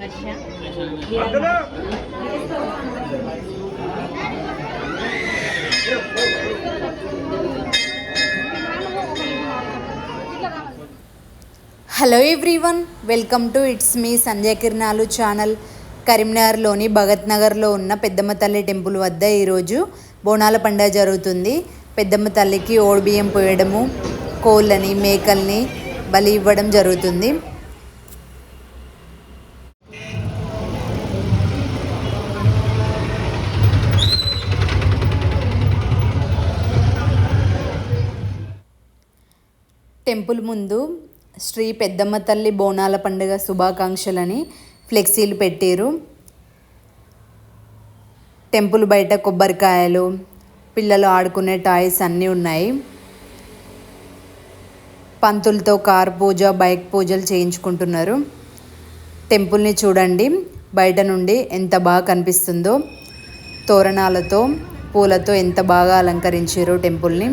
Hello everyone, welcome to it's me Sandhya Kiranalu channel. కరీంనగర్లోని భగత్ నగర్లో ఉన్న పెద్దమ్మ తల్లి టెంపుల్ వద్ద ఈరోజు బోనాల పండుగ జరుగుతుంది. పెద్దమ్మ తల్లికి ఓడిబియ్యం పోయడము, కోళ్ళని మేకల్ని బలి ఇవ్వడం జరుగుతుంది. టెంపుల్ ముందు శ్రీ పెద్దమ్మ తల్లి బోనాల పండుగ శుభాకాంక్షలని ఫ్లెక్సీలు పెట్టారు. టెంపుల్ బయట కొబ్బరికాయలు, పిల్లలు ఆడుకునే టాయ్స్ అన్నీ ఉన్నాయి. పంతులతో కార్ పూజ, బైక్ పూజలు చేయించుకుంటున్నారు. టెంపుల్ని చూడండి, బయట నుండి ఎంత బాగా కనిపిస్తుందో. తోరణాలతో, పూలతో ఎంత బాగా అలంకరించారో టెంపుల్ని.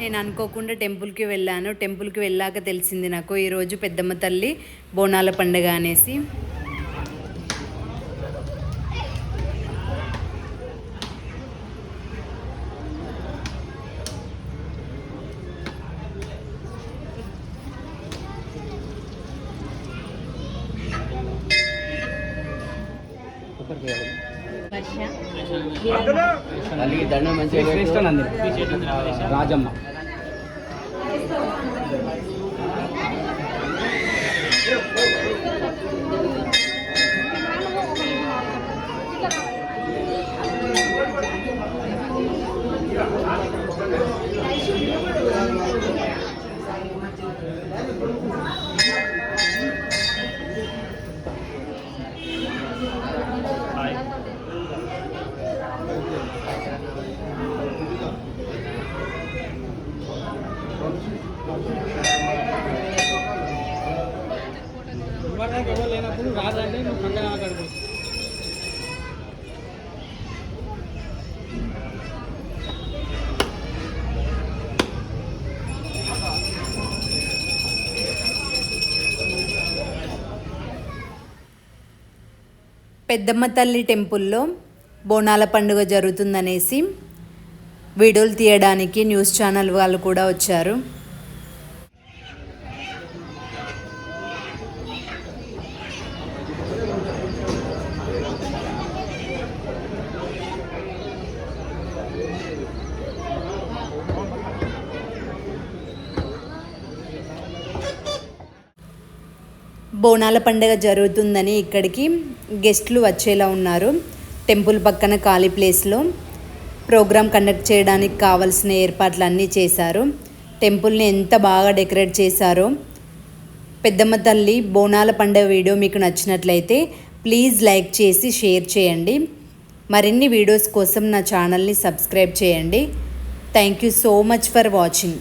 నేను అనుకోకుండా టెంపుల్కి వెళ్ళాను. టెంపుల్కి వెళ్ళాక తెలిసింది నాకు ఈరోజు పెద్దమ్మ తల్లి బోనాల పండుగ అనేసి. రాజమ్మ లేనప్పుడు రాదంటే నువ్వు పక్కన మాట్లాడుకోవచ్చు. పెద్దమ్మ తల్లి టెంపుల్లో బోనాల పండుగ జరుగుతుందనేసి వీడియోలు తీయడానికి న్యూస్ ఛానల్ వాళ్ళు కూడా వచ్చారు. బోనాల పండుగ జరుగుతుందని ఇక్కడికి గెస్ట్లు వచ్చేలా ఉన్నారు. టెంపుల్ పక్కన ఖాళీ ప్లేస్లో ప్రోగ్రాం కండక్ట్ చేయడానికి కావాల్సిన ఏర్పాట్లన్నీ చేశారు. టెంపుల్ని ఎంత బాగా డెకరేట్ చేశారో. పెద్దమ్మ తల్లి బోనాల పండుగ వీడియో మీకు నచ్చినట్లయితే ప్లీజ్ లైక్ చేసి షేర్ చేయండి. మరిన్ని వీడియోస్ కోసం నా ఛానల్ని సబ్స్క్రైబ్ చేయండి. Thank you so much for watching.